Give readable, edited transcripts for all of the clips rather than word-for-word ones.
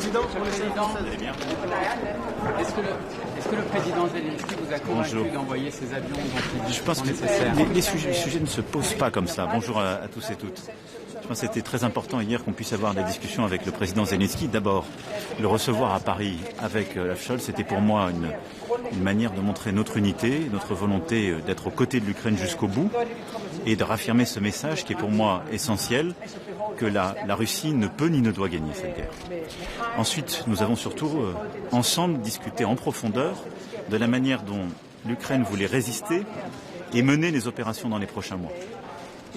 Président, vous allez bien? Est-ce que le président Zelenskyy vous a convaincu d'envoyer ces avions dont il dit Je pense que les sujets ne se posent pas comme ça. Bonjour à tous et toutes. Je pense que c'était très important hier qu'on puisse avoir des discussions avec le président Zelenskyy. D'abord, le recevoir à Paris avec Olaf Scholz, c'était pour moi une manière de montrer notre unité, notre volonté d'être aux côtés de l'Ukraine jusqu'au bout et de raffirmer ce message qui est pour moi essentiel, que la Russie ne peut ni ne doit gagner cette guerre. Ensuite, nous avons surtout ensemble discuté en profondeur de la manière dont l'Ukraine voulait résister et mener les opérations dans les prochains mois.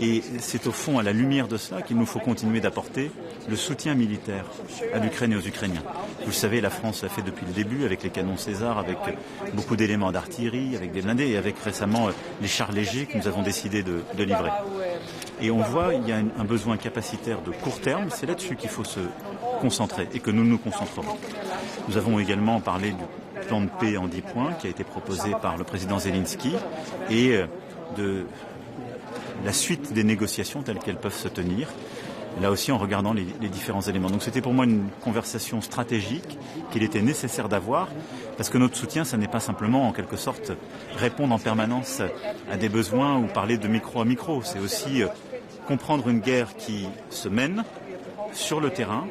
Et c'est au fond à la lumière de cela qu'il nous faut continuer d'apporter le soutien militaire à l'Ukraine et aux Ukrainiens. Vous le savez, la France l'a fait depuis le début avec les canons César, avec beaucoup d'éléments d'artillerie, avec des blindés et avec récemment les chars légers que nous avons décidé de livrer. Et on voit il y a un besoin capacitaire de court terme, c'est là-dessus qu'il faut se concentrer et que nous nous concentrerons. Nous avons également parlé du plan de paix en 10 points qui a été proposé par le président Zelenskyy et de la suite des négociations telles qu'elles peuvent se tenir, là aussi en regardant les différents éléments. Donc c'était pour moi une conversation stratégique qu'il était nécessaire d'avoir, parce que notre soutien, ça n'est pas simplement en quelque sorte répondre en permanence à des besoins ou parler de micro à micro, c'est aussi comprendre une guerre qui se mène sur le terrain,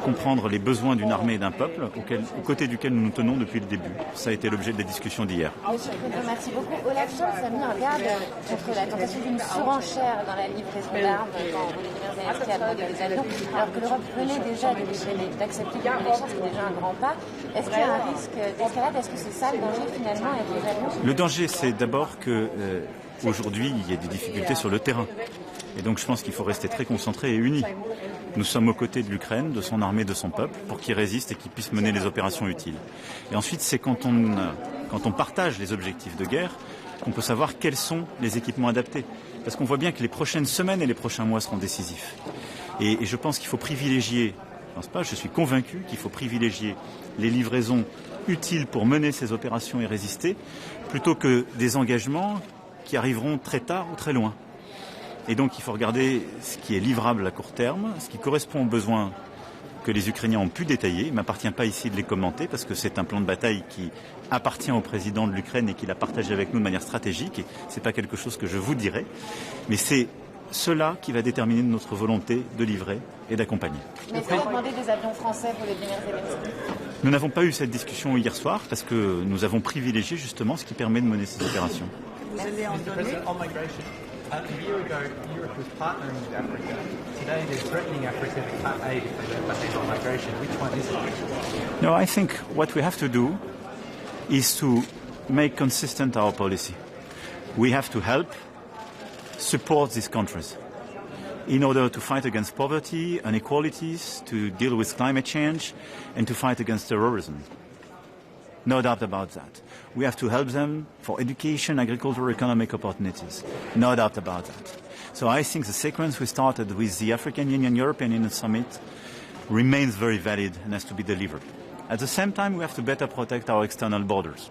comprendre les besoins d'une armée et d'un peuple aux côtés duquel nous nous tenons depuis le début. Ça a été l'objet des discussions d'hier. Monsieur le Président, merci beaucoup. Olaf Scholz a mis en garde contre la tentation d'une surenchère dans la livraison d'armes quand Volodymyr Zelenskyy a demandé des avions, alors que l'Europe venait déjà d'accepter une livraison, ce qui est déjà un grand pas. Est-ce qu'il y a un risque d'escalade? Est-ce que c'est ça le danger finalement avec les avions? Le danger, c'est d'abord que aujourd'hui, il y a des difficultés sur le terrain. Et donc je pense qu'il faut rester très concentré et unis. Nous sommes aux côtés de l'Ukraine, de son armée, de son peuple, pour qu'il résiste et qu'il puisse mener les opérations utiles. Et ensuite, c'est quand on partage les objectifs de guerre qu'on peut savoir quels sont les équipements adaptés. Parce qu'on voit bien que les prochaines semaines et les prochains mois seront décisifs. Et je pense qu'il faut privilégier, je suis convaincu qu'il faut privilégier les livraisons utiles pour mener ces opérations et résister, plutôt que des engagements qui arriveront très tard ou très loin. Et donc il faut regarder ce qui est livrable à court terme, ce qui correspond aux besoins que les Ukrainiens ont pu détailler. Il ne m'appartient pas ici de les commenter parce que c'est un plan de bataille qui appartient au président de l'Ukraine et qu'il a partagé avec nous de manière stratégique. Et ce n'est pas quelque chose que je vous dirai. Mais c'est cela qui va déterminer notre volonté de livrer et d'accompagner. Mais est-ce que vous demandez des avions français pour Volodymyr Zelenskyy? Nous n'avons pas eu cette discussion hier soir parce que nous avons privilégié justement ce qui permet de mener ces opérations. A year ago, Europe was partnering with Africa. Today, they're threatening Africa to cut aid if they don't behave on migration. Which one is it? No, I think what we have to do is to make consistent our policy. We have to help support these countries in order to fight against poverty, inequalities, to deal with climate change, and to fight against terrorism. No doubt about that. We have to help them for education, agriculture, economic opportunities. No doubt about that. So I think the sequence we started with the African Union, European Union Summit remains very valid and has to be delivered. At the same time, we have to better protect our external borders.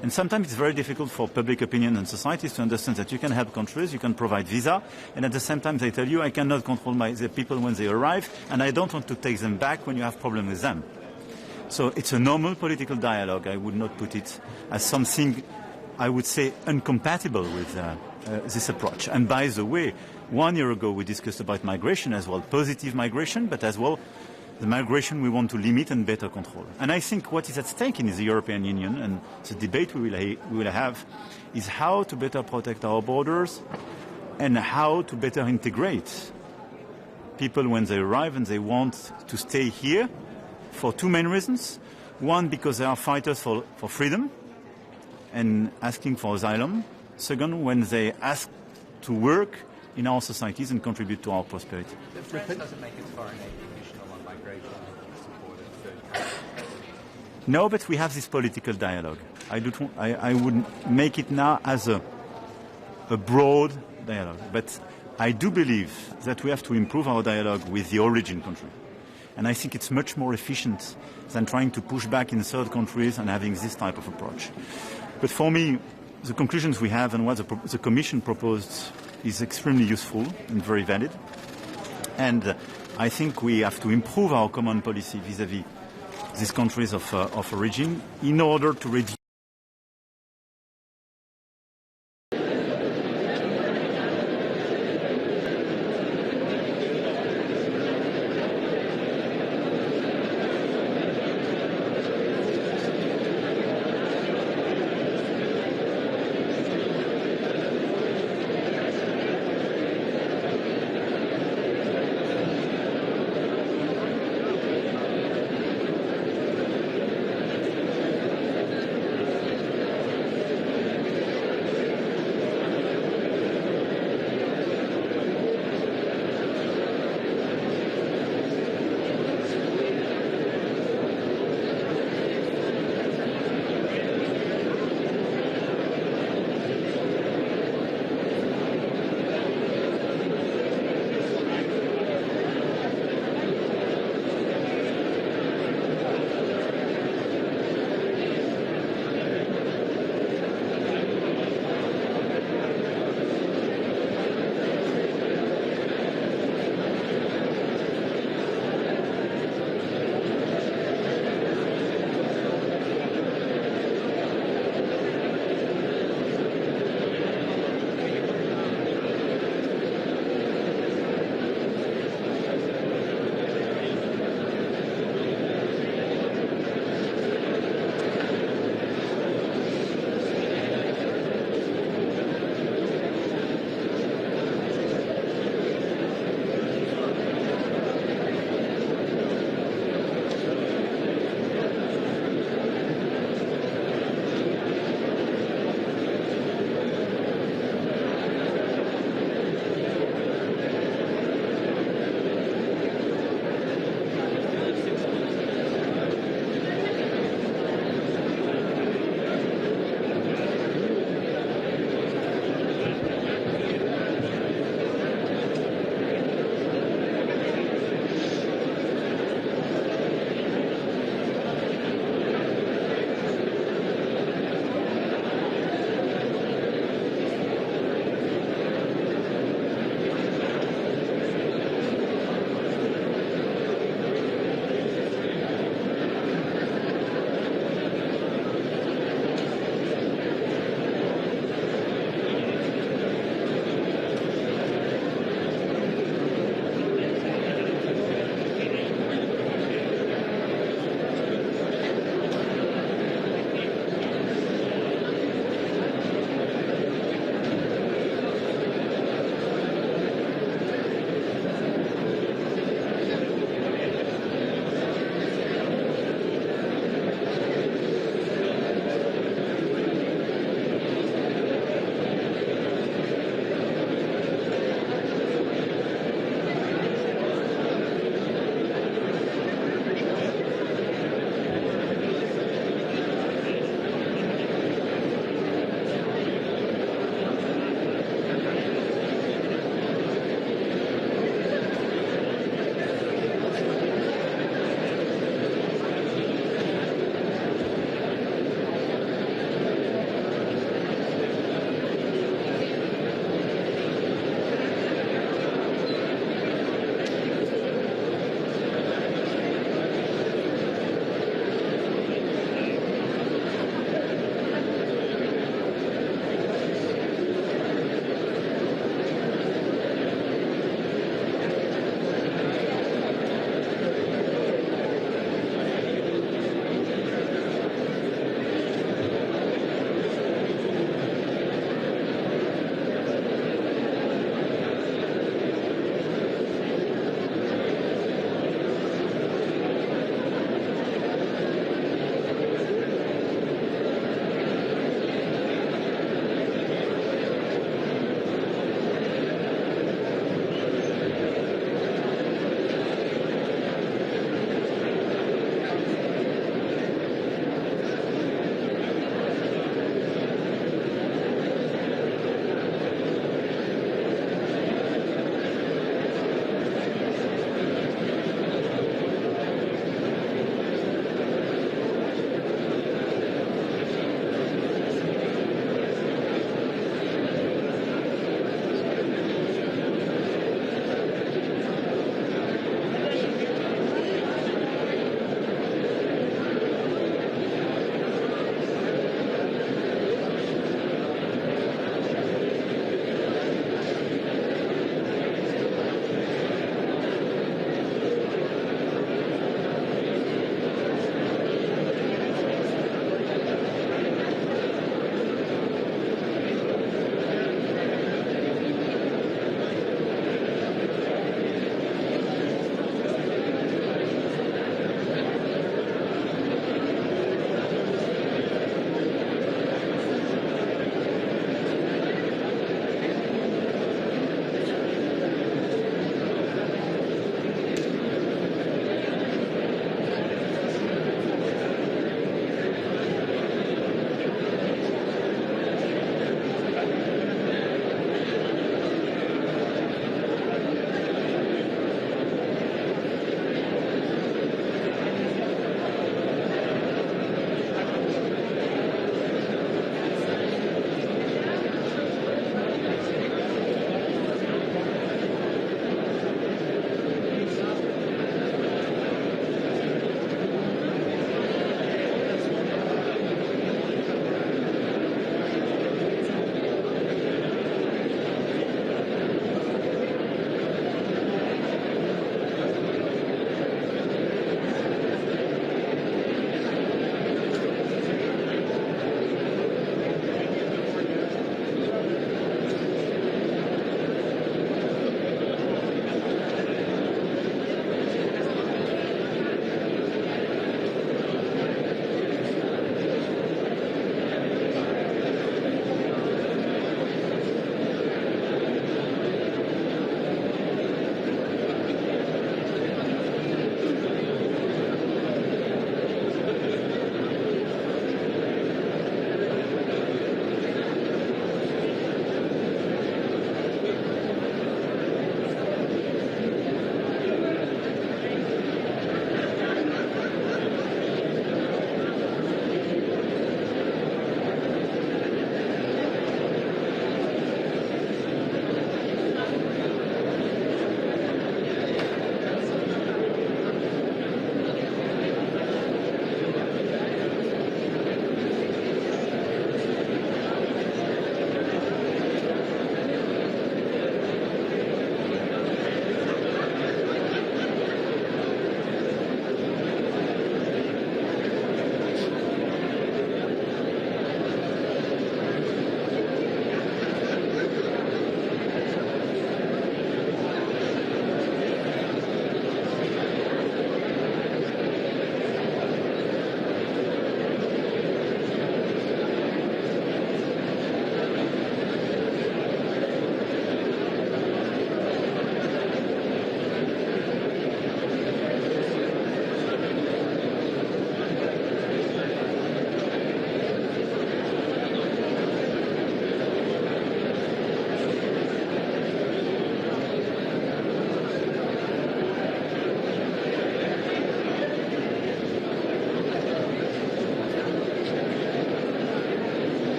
And sometimes it's very difficult for public opinion and societies to understand that you can help countries, you can provide visa, and at the same time they tell you, I cannot control the people when they arrive, and I don't want to take them back when you have problems with them. So it's a normal political dialogue. I would not put it as something, I would say, incompatible with this approach. And by the way, 1 year ago we discussed about migration as well, positive migration, but as well the migration we want to limit and better control. And I think what is at stake in the European Union, and the debate we will have, is how to better protect our borders and how to better integrate people when they arrive and they want to stay here. For two main reasons. One, because they are fighters for freedom and asking for asylum. Second, when they ask to work in our societies and contribute to our prosperity. France doesn't make its foreign aid conditional on migration and support of third countries. No, but we have this political dialogue. I would make it now as a broad dialogue. But I do believe that we have to improve our dialogue with the origin country. And I think it's much more efficient than trying to push back in third countries and having this type of approach. But for me, the conclusions we have and what the Commission proposed is extremely useful and very valid. And I think we have to improve our common policy vis-à-vis these countries of origin in order to reduce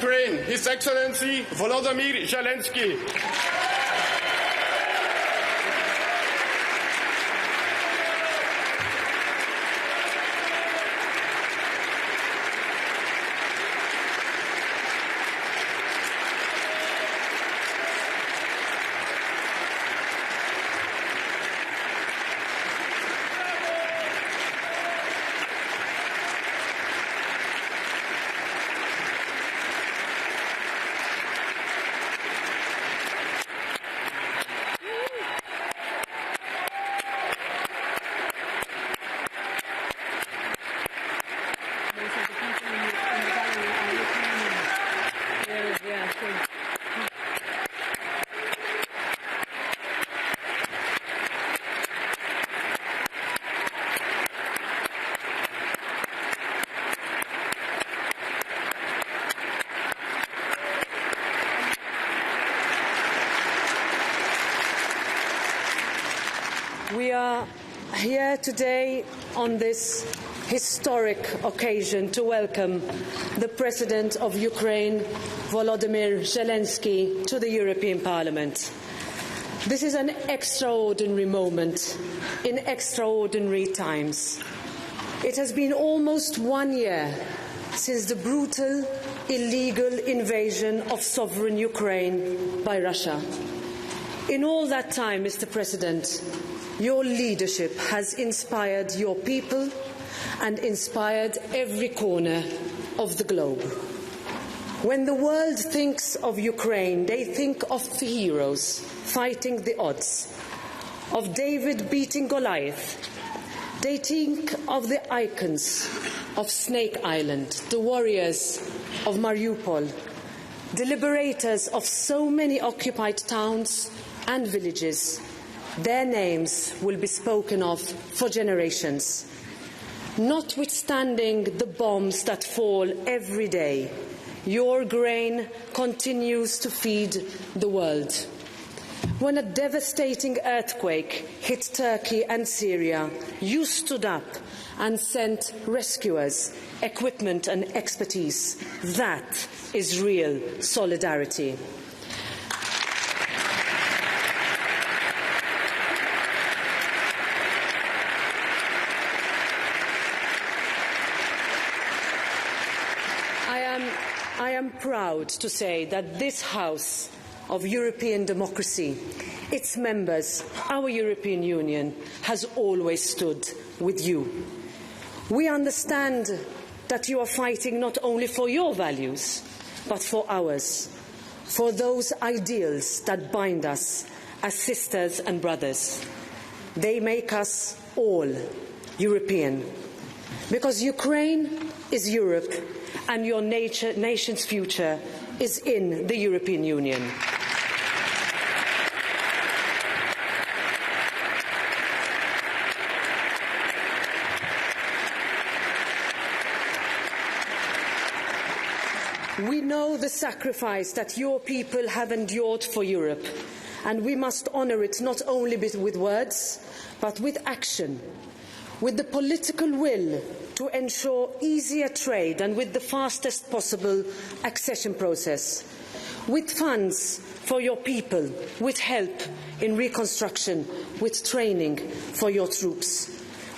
Ukraine, His Excellency Volodymyr Zelenskyy. We are here today on this historic occasion to welcome the President of Ukraine, Volodymyr Zelenskyy, to the European Parliament. This is an extraordinary moment in extraordinary times. It has been almost 1 year since the brutal, illegal invasion of sovereign Ukraine by Russia. In all that time, Mr. President, your leadership has inspired your people and inspired every corner of the globe. When the world thinks of Ukraine, they think of the heroes fighting the odds, of David beating Goliath. They think of the icons of Snake Island, the warriors of Mariupol, the liberators of so many occupied towns and villages. Their names will be spoken of for generations. Notwithstanding the bombs that fall every day, your grain continues to feed the world. When a devastating earthquake hit Turkey and Syria, you stood up and sent rescuers, equipment and expertise. That is real solidarity. I am proud to say that this House of European democracy, its members, our European Union, has always stood with you. We understand that you are fighting not only for your values, but for ours, for those ideals that bind us as sisters and brothers. They make us all European, because Ukraine is Europe, and your nation's future is in the European Union. We know the sacrifice that your people have endured for Europe, and we must honour it not only with words, but with action, with the political will to ensure easier trade and with the fastest possible accession process, with funds for your people, with help in reconstruction, with training for your troops,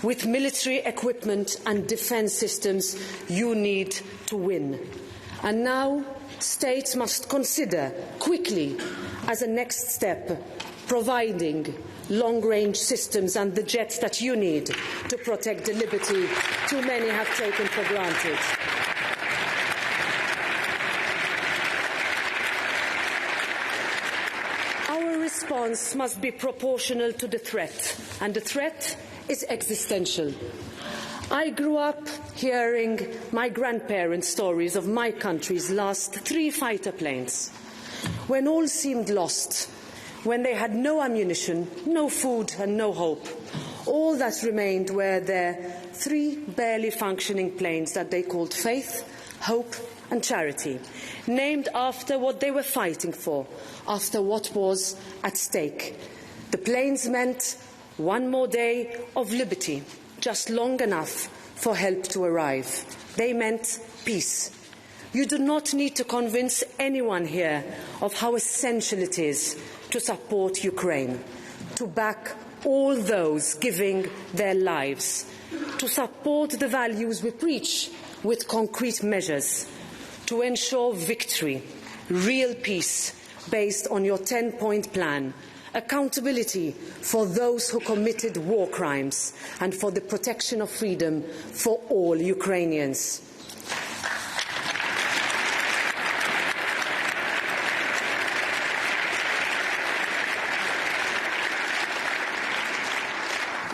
with military equipment and defence systems you need to win. And now states must consider quickly, as a next step, providing long-range systems and the jets that you need to protect the liberty too many have taken for granted. Our response must be proportional to the threat, and the threat is existential. I grew up hearing my grandparents' stories of my country's last 3 fighter planes, when all seemed lost, when they had no ammunition, no food and no hope. All that remained were their 3 barely functioning planes that they called Faith, Hope and Charity, named after what they were fighting for, after what was at stake. The planes meant one more day of liberty, just long enough for help to arrive. They meant peace. You do not need to convince anyone here of how essential it is to support Ukraine, to back all those giving their lives, to support the values we preach with concrete measures, to ensure victory, real peace based on your 10-point plan, accountability for those who committed war crimes, and for the protection of freedom for all Ukrainians.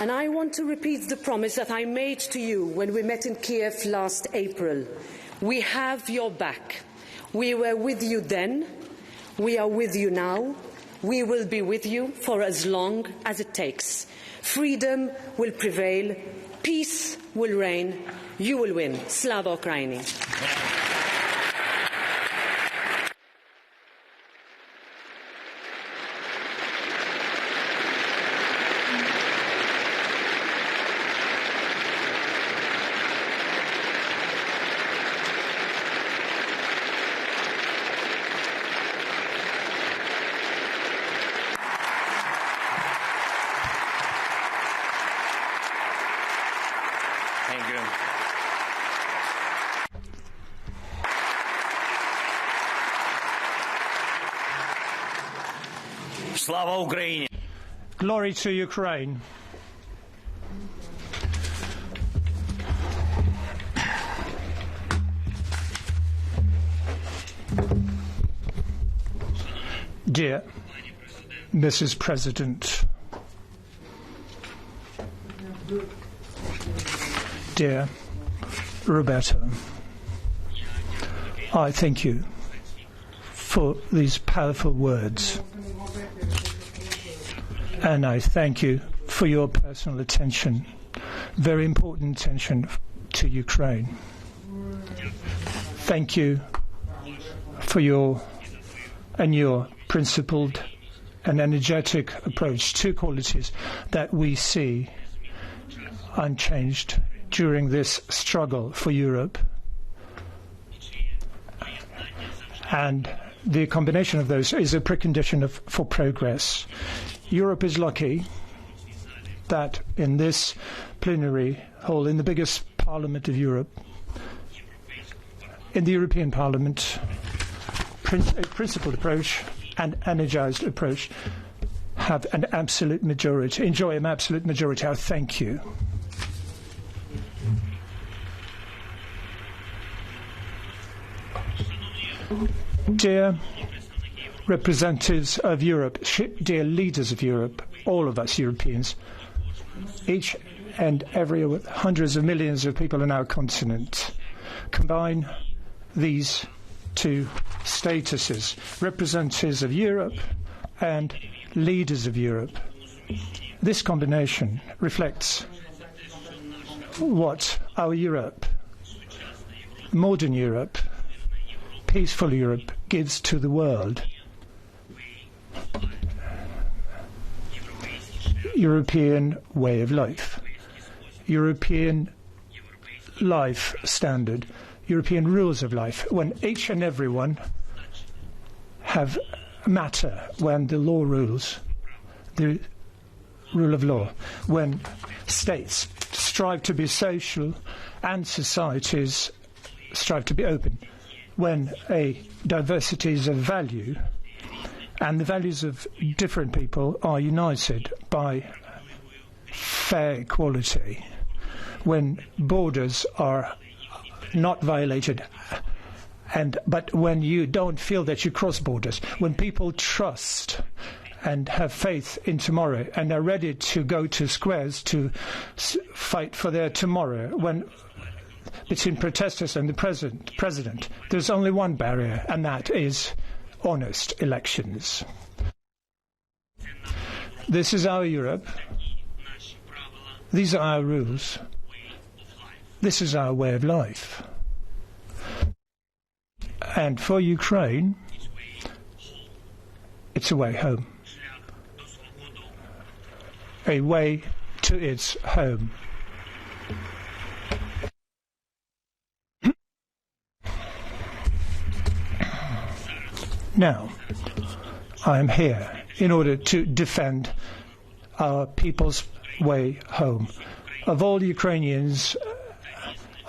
And I want to repeat the promise that I made to you when we met in Kiev last April. We have your back. We were with you then. We are with you now. We will be with you for as long as it takes. Freedom will prevail. Peace will reign. You will win. Slava Ukraini. Thank you. Slava Ukraini. Glory to Ukraine. Dear Mrs. President, dear Roberta, I thank you for these powerful words, and I thank you for your personal attention, very important attention to Ukraine. Thank you for your principled and energetic approach, two qualities that we see unchanged during this struggle for Europe. And the combination of those is a precondition for progress. Europe is lucky that in this plenary hall, in the biggest parliament of Europe, in the European Parliament, a principled approach and energized approach have an absolute majority, enjoy an absolute majority. I thank you. Dear representatives of Europe, dear leaders of Europe, all of us Europeans, each and every with hundreds of millions of people on our continent, combine these two statuses, representatives of Europe and leaders of Europe. This combination reflects what our Europe, modern Europe, peaceful Europe gives to the world. European way of life, European life standard, European rules of life, when each and every one have matter, when the law rules, the rule of law, when states strive to be social and societies strive to be open, when a diversities of value and the values of different people are united by fair equality, when borders are not violated, but when you don't feel that you cross borders, when people trust and have faith in tomorrow and are ready to go to squares to fight for their tomorrow, when between protesters and the president, there's only one barrier, and that is honest elections. This is our Europe. These are our rules. This is our way of life. And for Ukraine, it's a way home. A way to its home. Now, I am here in order to defend our people's way home. Of all Ukrainians,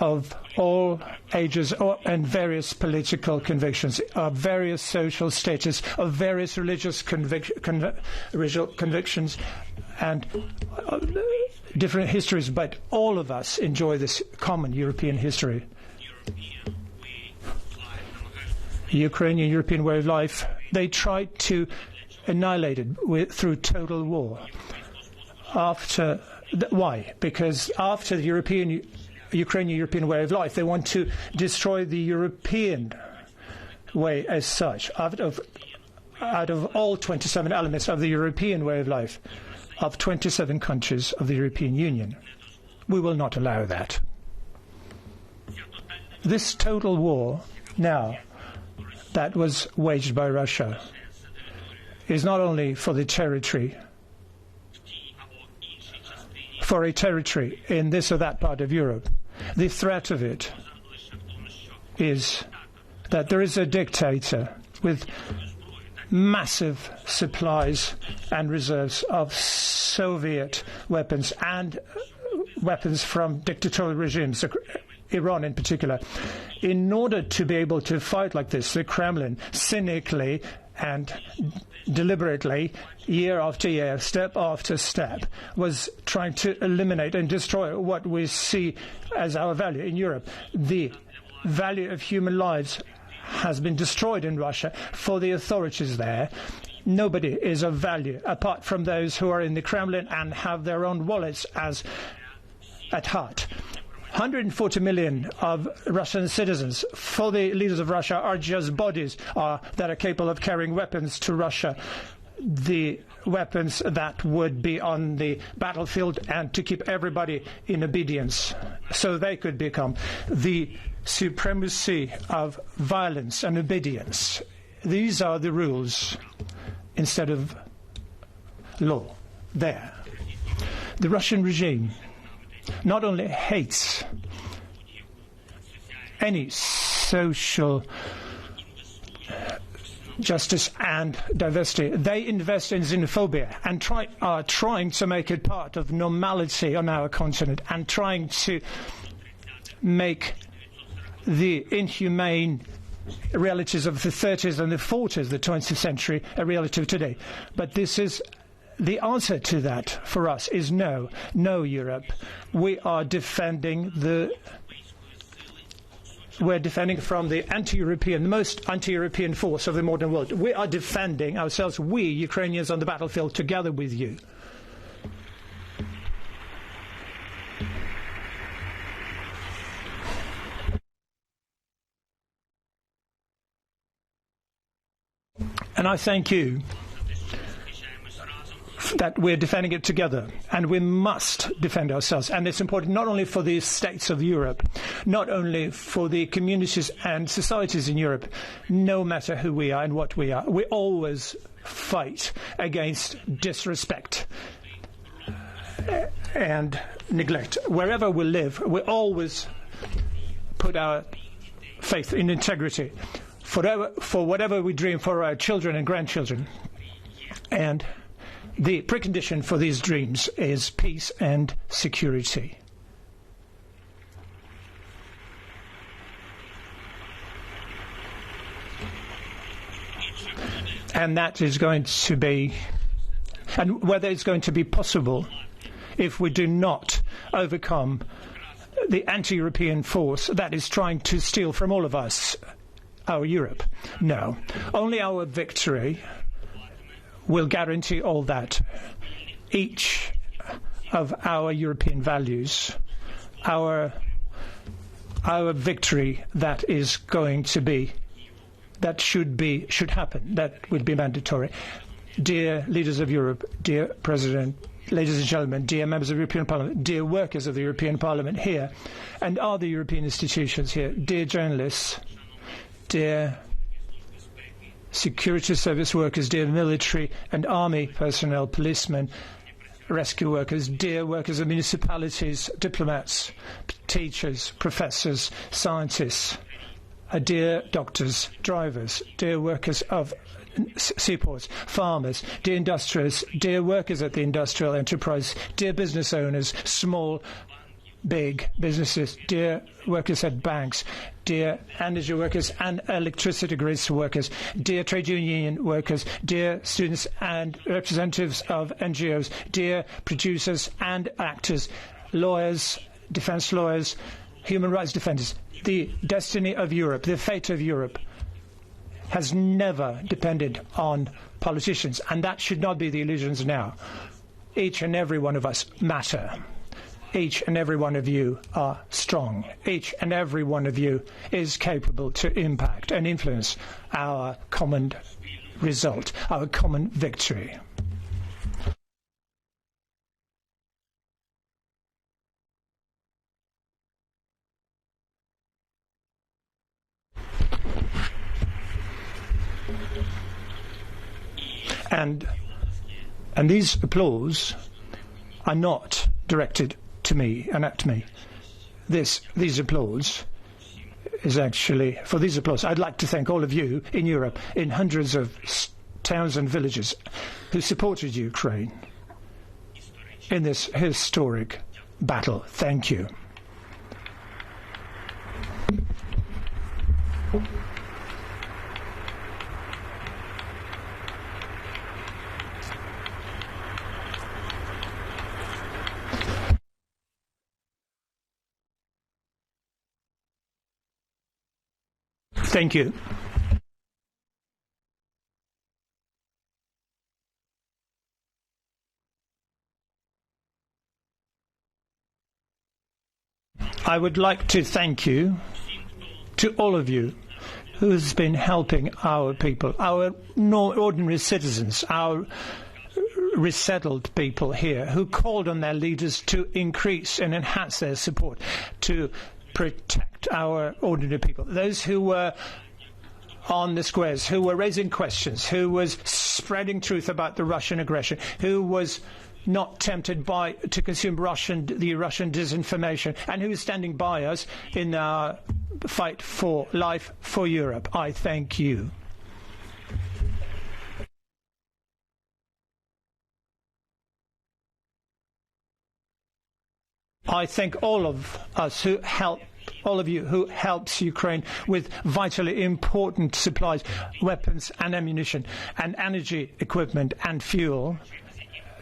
of all ages and various political convictions, of various social status, of various religious convictions, and different histories, but all of us enjoy this common European history. Ukrainian European way of life, they tried to annihilate it through total war. Why? Because after the Ukrainian European way of life, they want to destroy the European way as such. Out of all 27 elements of the European way of life, of 27 countries of the European Union, we will not allow that. This total war now that was waged by Russia is not only for the territory, for a territory in this or that part of Europe. The threat of it is that there is a dictator with massive supplies and reserves of Soviet weapons and weapons from dictatorial regimes, Iran in particular. In order to be able to fight like this, the Kremlin cynically and deliberately, year after year, step after step, was trying to eliminate and destroy what we see as our value in Europe. The value of human lives has been destroyed in Russia. For the authorities there, nobody is of value apart from those who are in the Kremlin and have their own wallets as at heart. 140 million of Russian citizens, for the leaders of Russia, are just bodies that are capable of carrying weapons to Russia, the weapons that would be on the battlefield and to keep everybody in obedience so they could become the supremacy of violence and obedience. These are the rules instead of law there. The Russian regime not only hates any social justice and diversity, they invest in xenophobia and are trying to make it part of normality on our continent and trying to make the inhumane realities of the 30s and the 40s, the 20th century, a reality of today. But this is the answer to that for us is no. No, Europe. We are defending we're defending from the anti-European, the most anti-European force of the modern world. We are defending ourselves, we, Ukrainians, on the battlefield together with you. And I thank you that we're defending it together, and we must defend ourselves. And it's important not only for the states of Europe, not only for the communities and societies in Europe, no matter who we are and what we are. We always fight against disrespect and neglect. Wherever we live, we always put our faith in integrity for whatever we dream for our children and grandchildren. And the precondition for these dreams is peace and security. And that is going to be, and whether it's going to be possible if we do not overcome the anti-European force that is trying to steal from all of us our Europe. No. Only our victory will guarantee all that. Each of our European values, our victory that is going to be, that should happen, that would be mandatory. Dear leaders of Europe, dear President, ladies and gentlemen, dear members of the European Parliament, dear workers of the European Parliament here and other European institutions here, dear journalists, dear security service workers, dear military and army personnel, policemen, rescue workers, dear workers of municipalities, diplomats, teachers, professors, scientists, dear doctors, drivers, dear workers of seaports, farmers, dear industrialists, dear workers at the industrial enterprise, dear business owners, small, big businesses, dear workers at banks, dear energy workers and electricity grids workers, dear trade union workers, dear students and representatives of NGOs, dear producers and actors, lawyers, defense lawyers, human rights defenders. The destiny of Europe, the fate of Europe, has never depended on politicians, and that should not be the illusions now. Each and every one of us matter. Each and every one of you are strong. Each and every one of you is capable to impact and influence our common result, our common victory. And these applause are not directed to me and at me. These applause is actually, for these applause, I'd like to thank all of you in Europe, in hundreds of towns and villages, who supported Ukraine in this historic battle. Thank you. Thank you. I would like to thank you, to all of you, who has been helping our people, our ordinary citizens, our resettled people here, who called on their leaders to increase and enhance their support, to protect our ordinary people. Those who were on the squares, who were raising questions, who was spreading truth about the Russian aggression, who was not tempted to consume the Russian disinformation, and who is standing by us in our fight for life, for Europe. I thank you. I thank all of us who help, all of you who helps Ukraine with vitally important supplies, weapons and ammunition, and energy equipment and fuel.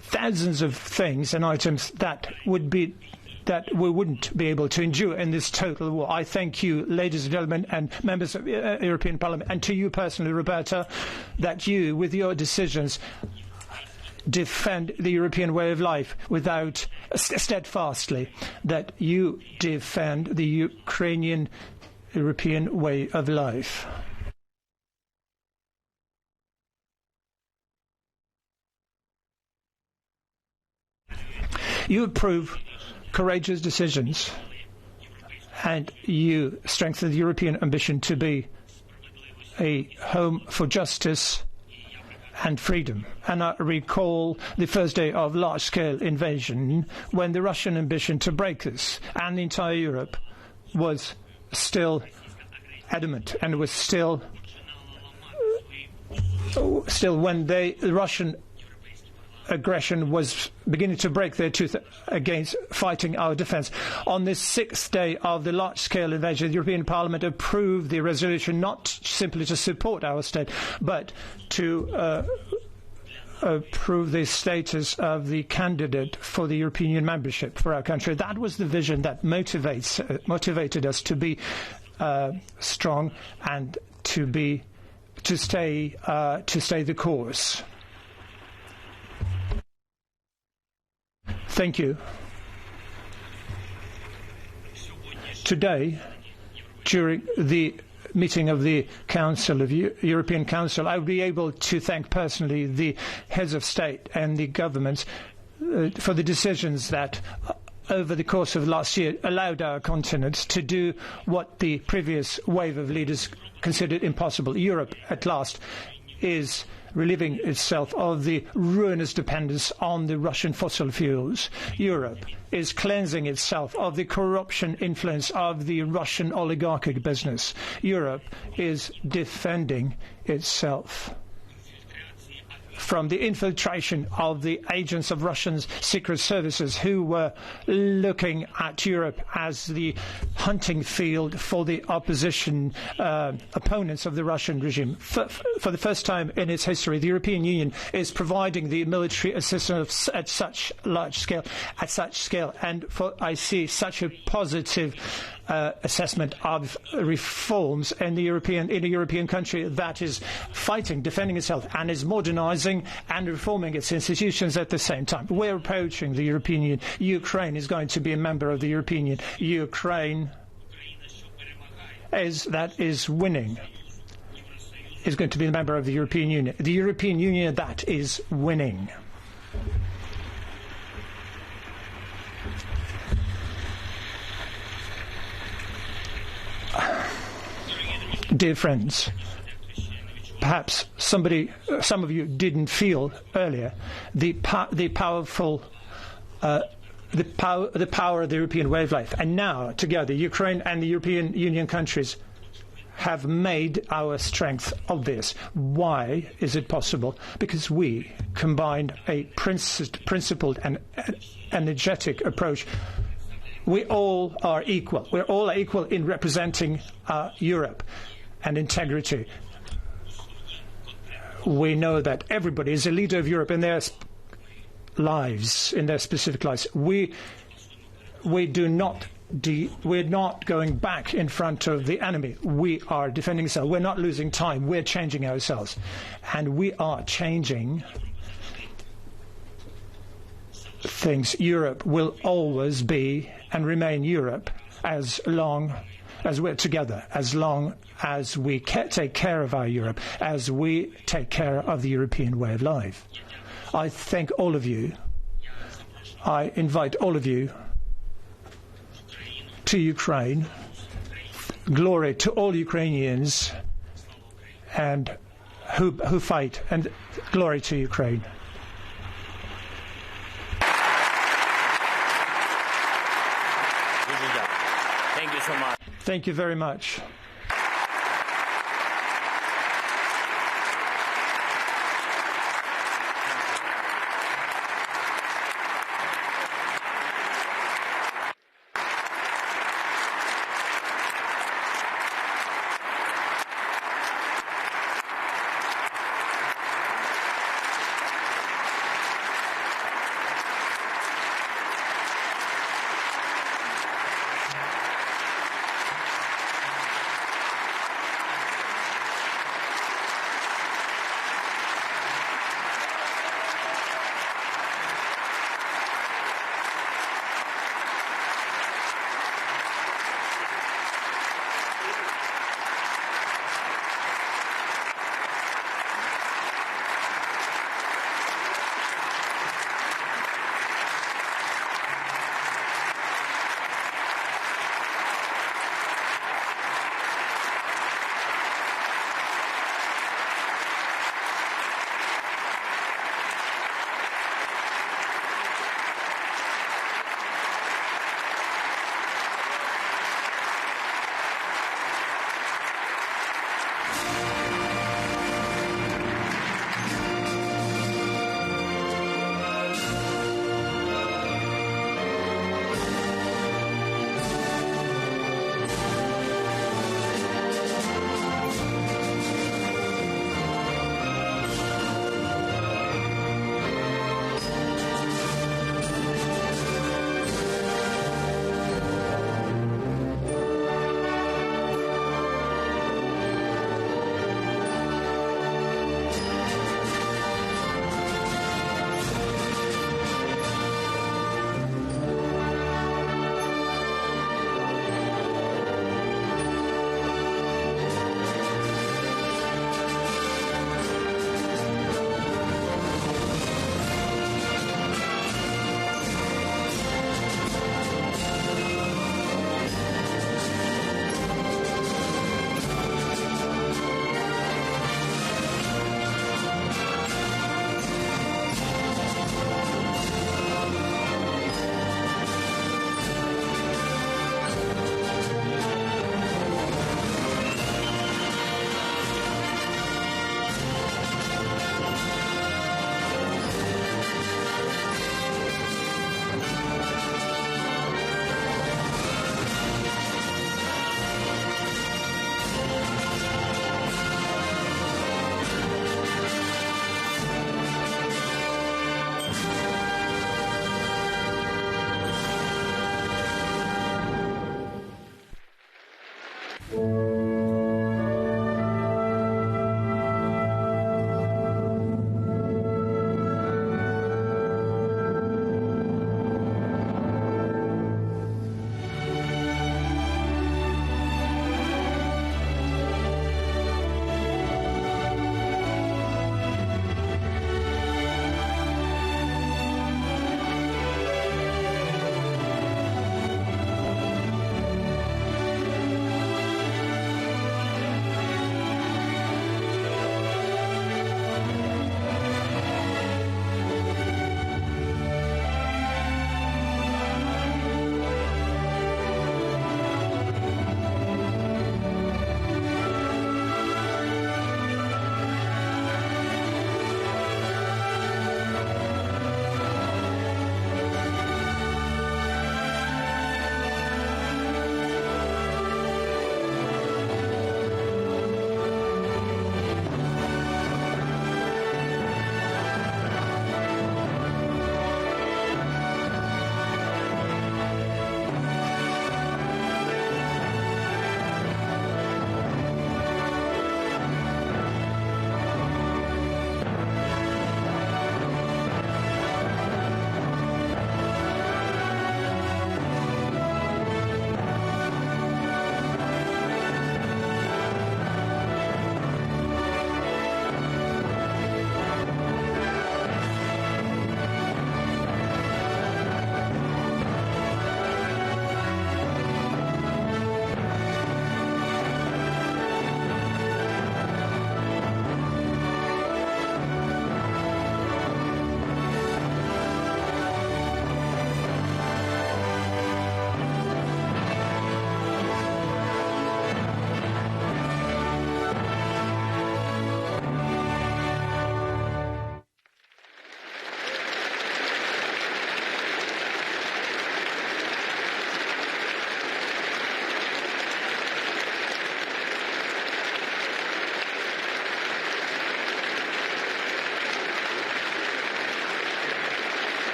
Thousands of things and items that we wouldn't be able to endure in this total war. I thank you, ladies and gentlemen, and members of the European Parliament, and to you personally, Roberta, that you, with your decisions, defend the European way of life steadfastly, that you defend the Ukrainian European way of life. You approve courageous decisions, and you strengthen the European ambition to be a home for justice and freedom. And I recall the first day of large-scale invasion, when the Russian ambition to break this and the entire Europe was still adamant, and was still when the Russian aggression was beginning to break their tooth against fighting our defence. On this sixth day of the large-scale invasion, the European Parliament approved the resolution not simply to support our state, but to approve the status of the candidate for the European Union membership for our country. That was the vision that motivated us to be strong and to stay the course. Thank you. Today, during the meeting of the European Council, I will be able to thank personally the heads of state and the governments for the decisions that, over the course of last year, allowed our continent to do what the previous wave of leaders considered impossible. Europe, at last, is relieving itself of the ruinous dependence on the Russian fossil fuels. Europe is cleansing itself of the corruption influence of the Russian oligarchic business. Europe is defending itself from the infiltration of the agents of Russian secret services who were looking at Europe as the hunting field for the opposition opponents of the Russian regime. For the first time in its history, the European Union is providing the military assistance at such large scale, and I see such a positive assessment of reforms in a European country that is fighting, defending itself, and is modernising and reforming its institutions at the same time. We're approaching the European Union. Ukraine is going to be a member of the European Union. Ukraine is winning is going to be a member of the European Union. The European Union that is winning. Dear friends, perhaps some of you didn't feel earlier the power of the European way of life. And now, together, Ukraine and the European Union countries have made our strength obvious. Why is it possible? Because we combined a principled and energetic approach. We all are equal. We're all equal in representing Europe and integrity. We know that everybody is a leader of Europe in their lives, in their specific lives. We're not going back in front of the enemy. We are defending ourselves. We're not losing time. We're changing ourselves. And we are changing things. Europe will always be and remain Europe as long as we're together, as long as we take care of our Europe, as we take care of the European way of life. I thank all of you. I invite all of you to Ukraine. Glory to all Ukrainians and who fight, and glory to Ukraine. Thank you so much. Thank you very much.